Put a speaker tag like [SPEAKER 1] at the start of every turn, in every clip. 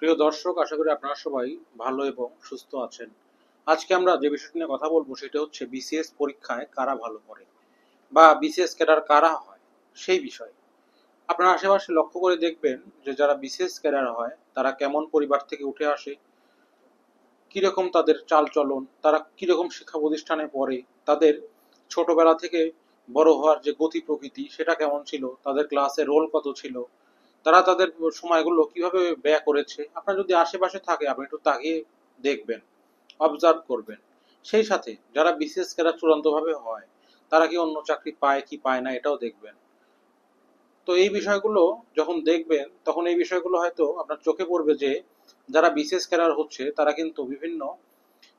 [SPEAKER 1] প্রিয় দর্শক, আশা করি আপনারা সবাই ভালো এবং সুস্থ আছেন। আজকে আমরা যে বিষয়টি নিয়ে কথা বলবো সেটা হচ্ছে বিসিএস পরীক্ষায় কারা ভালো করে বা বিসিএস ক্যাডার কারা হয় সেই বিষয়। আপনারা আশেপাশে লক্ষ্য করে দেখবেন যে যারা বিসিএস ক্যাডার হয় তারা কেমন পরিবার থেকে উঠে আসে, কিরকম তাদের চালচলন, তারা কিরকম শিক্ষা প্রতিষ্ঠানে পড়ে, তাদের ছোটবেলা থেকে বড় হওয়ার যে গতি প্রকৃতি সেটা কেমন ছিল, তাদের ক্লাসে রোল কত ছিল, তারা তাদের সময়গুলো কিভাবে ব্যয় করেছে। আপনার যদি আশেপাশে থাকে আপনি একটু তাকিয়ে দেখবেন, অবজার্ভ করবেন। সেই সাথে যারা বিসিএস ক্যাডার চূড়ান্তভাবে হয় তারা কি অন্য চাকরি পায় কি পায় না এটাও দেখবেন। তো এই বিষয়গুলো যখন দেখবেন তখন এই বিষয়গুলো হয়তো আপনার চোখে পড়বে যে যারা বিসিএস ক্যাডার হচ্ছে তারা কিন্তু বিভিন্ন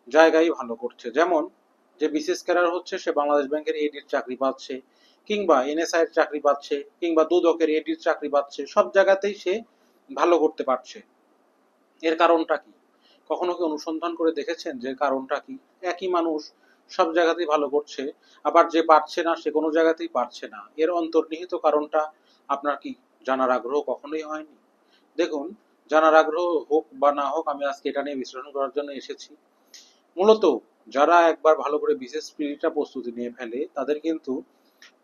[SPEAKER 1] জায়গায় ভালো করছে। যেমন যে বিসিএস ক্যাডার হচ্ছে সে বাংলাদেশ ব্যাংকের এডির চাকরি পাচ্ছে, কিংবা এনএসআই এর চাকরি পাচ্ছে, কিংবা দুদকের এডির চাকরি পাচ্ছে, সব জায়গাতেই সে ভালো করতে পারছে। এর কারণটা কি? কখনো কি অনুসন্ধান করে দেখেছেন যে কারণটা কি? একই মানুষ সব জায়গাতেই ভালো করছে, আবার যে পারছে না সে কোনো জায়গাতেই পারছে না। এর অন্তর্নিহিত কারণটা আপনার কি জানার আগ্রহ কখনোই হয়নি? দেখুন, জানার আগ্রহ হোক বা না হোক, আমি আজকে এটা নিয়ে বিশ্লেষণ করার জন্য এসেছি। মূলত যারা একবার ভালো করে বিসিএস প্রিলিটা প্রস্তুতি নিয়ে ফেলে তাদের কিন্তু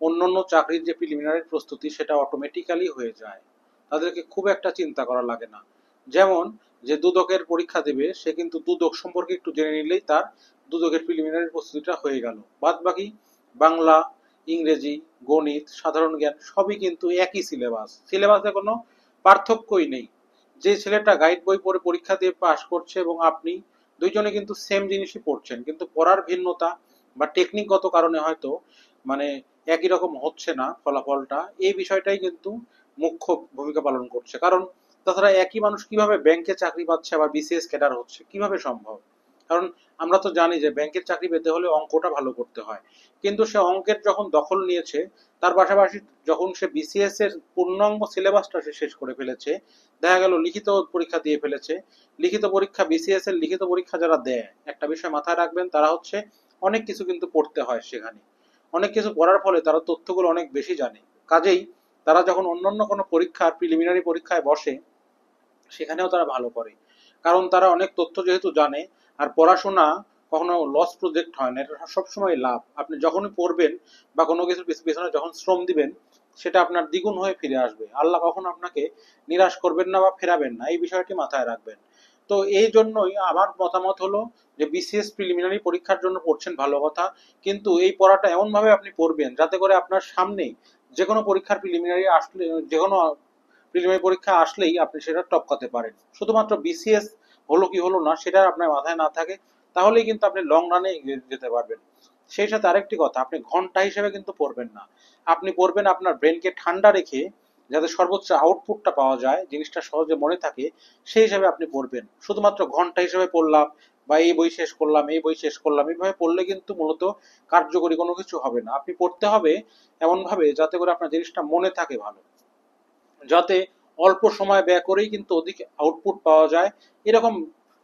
[SPEAKER 1] অন্যান্য চাকরির যে প্রিলিমিনারি প্রস্তুতি সেটা অটোমেটিক্যালি হয়ে যায়, তাদেরকে খুব একটা চিন্তা করা লাগে না। যেমন যে দুদকের পরীক্ষা দেবে সে কিন্তু দুদক সম্পর্কে একটু জেনে নিলেই তার দুদকের প্রিলিমিনারি প্রস্তুতিটা হয়ে গেল। বাদ বাকি বাংলা, ইংরেজি, গণিত, সাধারণ জ্ঞান সবই কিন্তু একই সিলেবাস, সিলেবাসে কোনো পার্থক্যই নেই। যে ছেলেটা গাইড বই পড়ে পরীক্ষা দিয়ে পাশ করছে এবং আপনি, দুইজনে কিন্তু সেম জিনিসই পড়ছেন, কিন্তু পড়ার ভিন্নতা বা টেকনিকগত কারণে হয়তো মানে একই রকম হচ্ছে না ফলাফলটা, এই বিষয়টাই কিন্তু মুখ্য ভূমিকা পালন করছে। কারণ তাছাড়া একই মানুষ কিভাবে ব্যাংকে চাকরি পাচ্ছে আবার বিসিএস ক্যাডার হচ্ছে, কিভাবে সম্ভব? কারণ আমরা তো জানি যে ব্যাংকের চাকরি পেতে হলে অঙ্কটা ভালো করতে হয়, কিন্তু সে অঙ্কের যখন দখল নিয়েছে তার পাশাপাশি যখন সে বিসিএস এর পূর্ণাঙ্গ সিলেবাসটা সে শেষ করে ফেলেছে, দেখা গেল লিখিত পরীক্ষা দিয়ে ফেলেছে। লিখিত পরীক্ষা, বিসিএস এর লিখিত পরীক্ষা যারা দেয়, একটা বিষয় মাথায় রাখবেন, তারা হচ্ছে অনেক কিছু কিন্তু পড়তে হয় সেখানে। অনেক কিছু পড়ার ফলে তারা তথ্যগুলো অনেক বেশি জানে। কাজেই তারা যখন অন্যান্য কোনো পরীক্ষার প্রিলিমিনারি পরীক্ষায় বসে সেখানেও তারা ভালো করে, কারণ তারা অনেক তথ্য যেহেতু জানে। আর পড়াশোনা কখনো লস প্রজেক্ট হয় না, এটা সবসময় লাভ। আপনি যখনই পড়বেন বা কোনো কিছুর পেছনে যখন শ্রম দিবেন সেটা আপনার দ্বিগুণ হয়ে ফিরে আসবে। আল্লাহ কখনো আপনাকে নিরাশ করবেন না বা ফেরাবেন না, এই বিষয়টি মাথায় রাখবেন। তো এই জন্যই আমার মতামত হলো যে বিসিএস প্রিলিমিনারি পরীক্ষার জন্য পড়ছেন ভালো কথা, কিন্তু এই পড়াটা এমন ভাবে আপনি পড়বেন যাতে করে আপনার সামনে যে কোনো পরীক্ষার প্রিলিমিনারি আসলে, যে কোনো প্রিলিমিনারি পরীক্ষা আসলেই আপনি সেটা টপকাতে পারেন। শুধুমাত্র বিসিএস হলো কি হলো না সেটা আপনার মাথায় না থাকে, তাহলেই কিন্তু আপনি লং রানে যেতে পারবেন। সেই সাথে আরেকটি কথা, আপনি ঘন্টা হিসেবে কিন্তু পড়বেন না, আপনি পড়বেন আপনার ব্রেনকে ঠান্ডা রেখে, যাতে সর্বোচ্চ আউটপুটটা পাওয়া যায়, জিনিসটা সহজে মনে থাকে, সেই হিসাবে আপনি পড়বেন। শুধুমাত্র ঘন্টা হিসেবে পড়লাম বা এই বই শেষ করলাম এই বই শেষ করলাম এইভাবে পড়লে কিন্তু মূলত কার্যকরী কোনো কিছু হবে না। আপনি পড়তে হবে এমন ভাবে যাতে করে আপনার জিনিসটা মনে থাকে ভালো, যাতে অল্প সময় ব্যয় করেই কিন্তু অধিক আউটপুট পাওয়া যায়। এরকম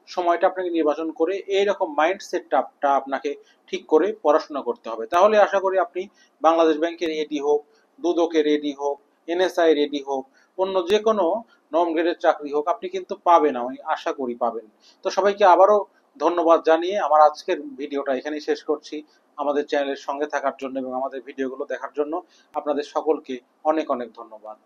[SPEAKER 1] সময়টা আপনাকে নির্বাচন করে এইরকম মাইন্ড সেটআপটা আপনাকে ঠিক করে পড়াশোনা করতে হবে। তাহলে আশা করি আপনি বাংলাদেশ ব্যাংকের এডি হোক, দুদকের এডি হোক, এনএসআই এর এডি হোক, অন্য যে কোনো নন গ্রেডের চাকরি হোক, আপনি কিন্তু পাবেন, আমি আশা করি পাবেন। তো সবাইকে আবারও ধন্যবাদ জানিয়ে আমার আজকের ভিডিওটা এখানেই শেষ করছি। আমাদের চ্যানেলের সঙ্গে থাকার জন্য এবং আমাদের ভিডিওগুলো দেখার জন্য আপনাদের সকলকে অনেক অনেক ধন্যবাদ।